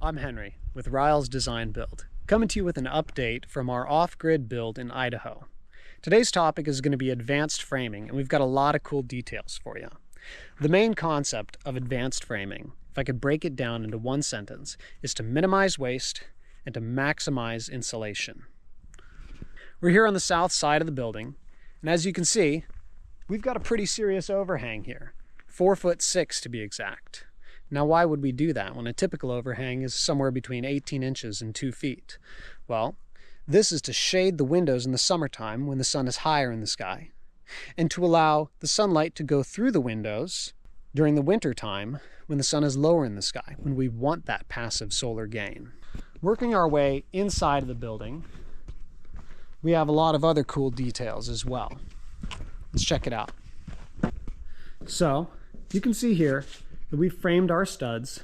I'm Henry with Ryle's Design Build, coming to you with an update from our off-grid build in Idaho. Today's topic is going to be advanced framing, and we've got a lot of cool details for you. The main concept of advanced framing, if I could break it down into one sentence, is to minimize waste and to maximize insulation. We're here on the south side of the building, and as you can see, we've got a pretty serious overhang here, 4'6" to be exact. Now, why would we do that when a typical overhang is somewhere between 18 inches and 2 feet? Well, this is to shade the windows in the summertime when the sun is higher in the sky, and to allow the sunlight to go through the windows during the winter time when the sun is lower in the sky, when we want that passive solar gain. Working our way inside of the building, we have a lot of other cool details as well. Let's check it out. So, you can see here that we framed our studs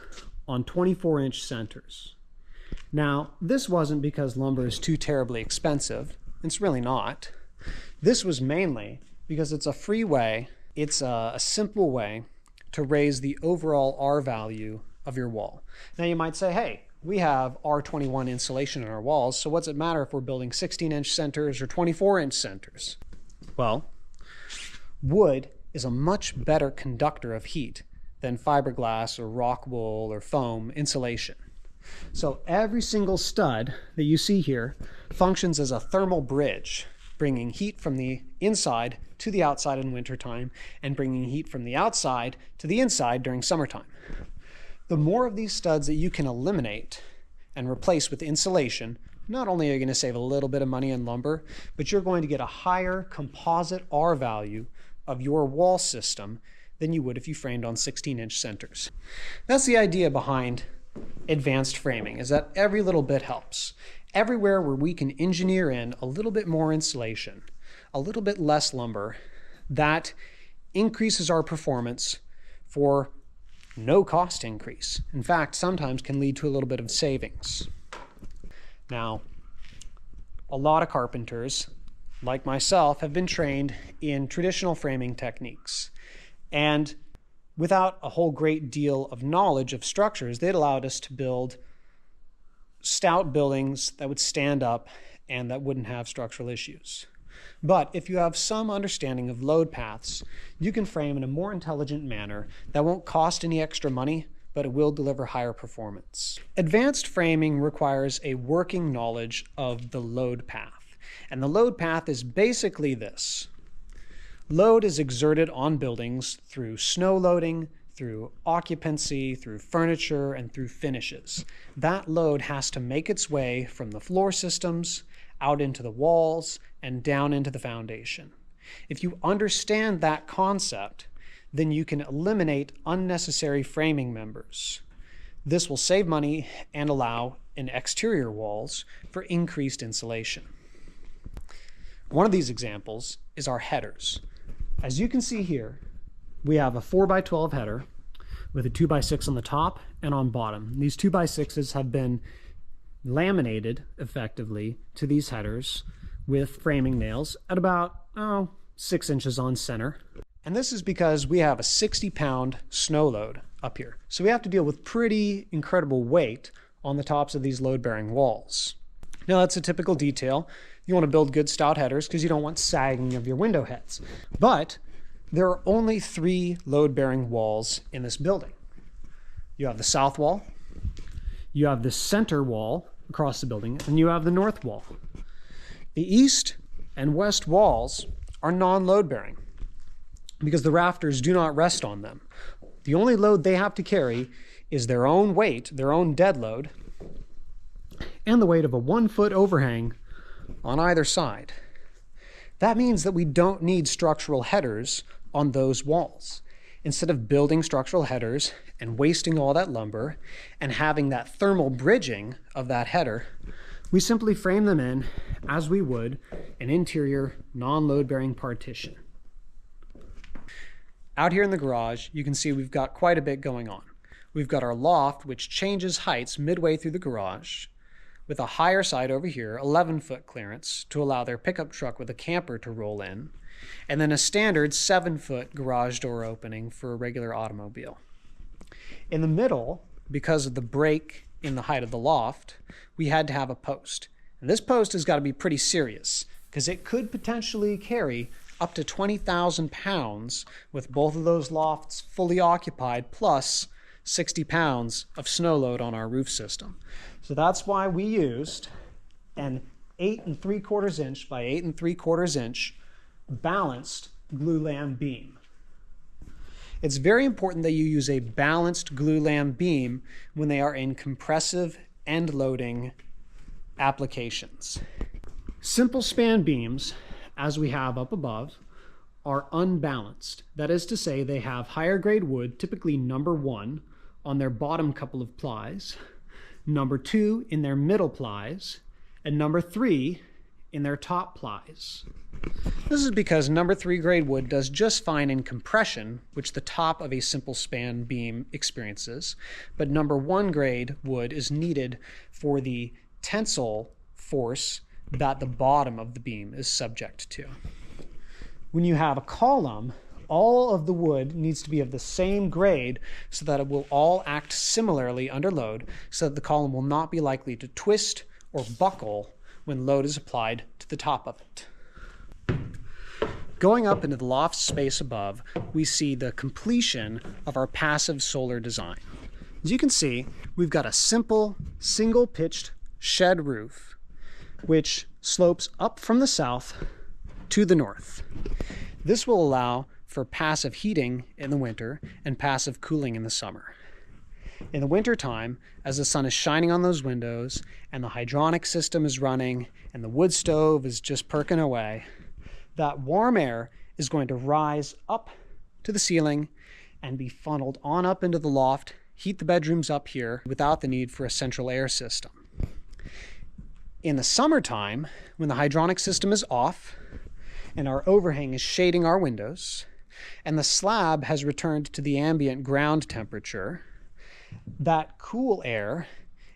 on 24-inch centers. Now, this wasn't because lumber is too terribly expensive. It's really not. This was mainly because it's a free way, it's a simple way to raise the overall R value of your wall. Now you might say, hey, we have R21 insulation in our walls, so what's it matter if we're building 16-inch centers or 24-inch centers? Well, wood is a much better conductor of heat than fiberglass or rock wool or foam insulation. So every single stud that you see here functions as a thermal bridge, bringing heat from the inside to the outside in wintertime and bringing heat from the outside to the inside during summertime. The more of these studs that you can eliminate and replace with insulation, not only are you going to save a little bit of money in lumber, but you're going to get a higher composite R value of your wall system than you would if you framed on 16-inch centers. That's the idea behind advanced framing, is that every little bit helps. Everywhere where we can engineer in a little bit more insulation, a little bit less lumber, that increases our performance for no cost increase. In fact, sometimes can lead to a little bit of savings. Now, a lot of carpenters, like myself, have been trained in traditional framing techniques. And without a whole great deal of knowledge of structures, they'd allowed us to build stout buildings that would stand up and that wouldn't have structural issues. But if you have some understanding of load paths, you can frame in a more intelligent manner that won't cost any extra money, but it will deliver higher performance. Advanced framing requires a working knowledge of the load path. And the load path is basically this. Load is exerted on buildings through snow loading, through occupancy, through furniture, and through finishes. That load has to make its way from the floor systems, out into the walls, and down into the foundation. If you understand that concept, then you can eliminate unnecessary framing members. This will save money and allow in exterior walls for increased insulation. One of these examples is our headers. As you can see here, we have a 4x12 header with a 2x6 on the top and on bottom. These 2x6s have been laminated effectively to these headers with framing nails at about 6 inches on center. And this is because we have a 60-pound snow load up here. So we have to deal with pretty incredible weight on the tops of these load-bearing walls. Now that's a typical detail. You want to build good stout headers because you don't want sagging of your window heads. But there are only 3 load-bearing walls in this building. You have the south wall, you have the center wall across the building, and you have the north wall. The east and west walls are non-load-bearing because the rafters do not rest on them. The only load they have to carry is their own weight, their own dead load, and the weight of a 1-foot overhang on either side. That means that we don't need structural headers on those walls. Instead of building structural headers and wasting all that lumber and having that thermal bridging of that header, we simply frame them in as we would an interior non-load-bearing partition. Out here in the garage, you can see we've got quite a bit going on. We've got our loft, which changes heights midway through the garage, with a higher side over here, 11-foot clearance to allow their pickup truck with a camper to roll in, and then a standard 7-foot garage door opening for a regular automobile. In the middle, because of the break in the height of the loft, we had to have a post. And this post has got to be pretty serious because it could potentially carry up to 20,000 pounds with both of those lofts fully occupied, plus 60 pounds of snow load on our roof system. So that's why we used an 8 3/4 inch by 8 3/4 inch balanced glulam beam. It's very important that you use a balanced glulam beam when they are in compressive end loading applications. Simple span beams, as we have up above, are unbalanced. That is to say, they have higher grade wood, typically number 1, on their bottom couple of plies, number 2 in their middle plies, and number 3 in their top plies. This is because number 3 grade wood does just fine in compression, which the top of a simple span beam experiences, but number 1 grade wood is needed for the tensile force that the bottom of the beam is subject to. When you have a column, all of the wood needs to be of the same grade so that it will all act similarly under load, so that the column will not be likely to twist or buckle when load is applied to the top of it. Going up into the loft space above, we see the completion of our passive solar design. As you can see, we've got a simple, single-pitched shed roof, which slopes up from the south to the north. This will allow for passive heating in the winter and passive cooling in the summer. In the winter time, as the sun is shining on those windows and the hydronic system is running and the wood stove is just perking away, that warm air is going to rise up to the ceiling and be funneled on up into the loft, heat the bedrooms up here without the need for a central air system. In the summertime, when the hydronic system is off and our overhang is shading our windows and the slab has returned to the ambient ground temperature, that cool air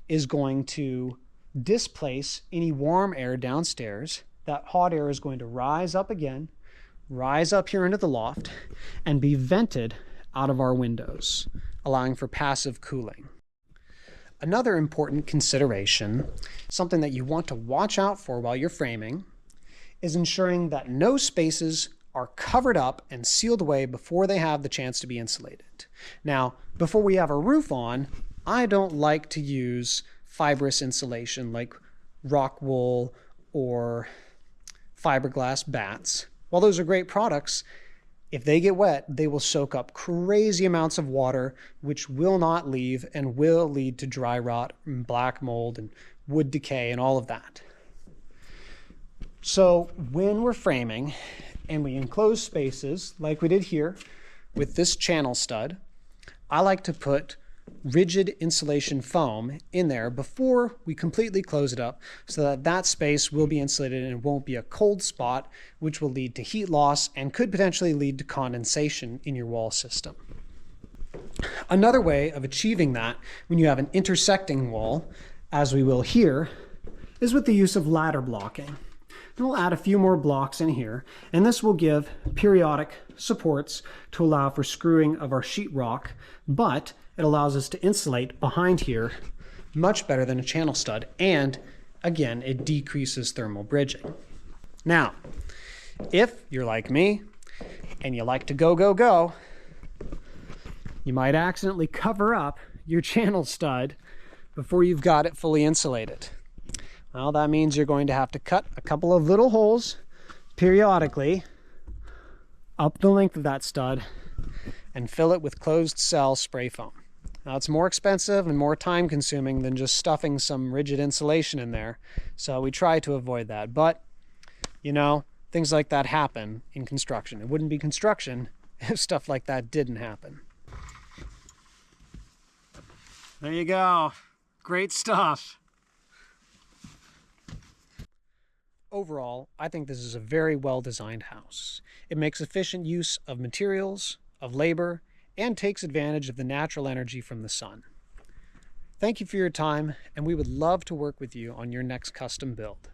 is going to displace any warm air downstairs. That hot air is going to rise up again, rise up here into the loft, and be vented out of our windows, allowing for passive cooling. Another important consideration, something that you want to watch out for while you're framing, is ensuring that no spaces are covered up and sealed away before they have the chance to be insulated. Now, before we have a roof on, I don't like to use fibrous insulation like rock wool or fiberglass bats. While those are great products, if they get wet, they will soak up crazy amounts of water, which will not leave and will lead to dry rot and black mold and wood decay and all of that. So when we're framing and we enclose spaces like we did here with this channel stud, I like to put rigid insulation foam in there before we completely close it up so that that space will be insulated and it won't be a cold spot, which will lead to heat loss and could potentially lead to condensation in your wall system. Another way of achieving that when you have an intersecting wall, as we will here, is with the use of ladder blocking. And we'll add a few more blocks in here, and this will give periodic supports to allow for screwing of our sheetrock, but it allows us to insulate behind here much better than a channel stud, and again, it decreases thermal bridging. Now, if you're like me and you like to go, you might accidentally cover up your channel stud before you've got it fully insulated. Well, that means you're going to have to cut a couple of little holes periodically up the length of that stud and fill it with closed cell spray foam. Now, it's more expensive and more time consuming than just stuffing some rigid insulation in there, so we try to avoid that. But, you know, things like that happen in construction. It wouldn't be construction if stuff like that didn't happen. There you go. Great stuff. Overall, I think this is a very well-designed house. It makes efficient use of materials, of labor, and takes advantage of the natural energy from the sun. Thank you for your time, and we would love to work with you on your next custom build.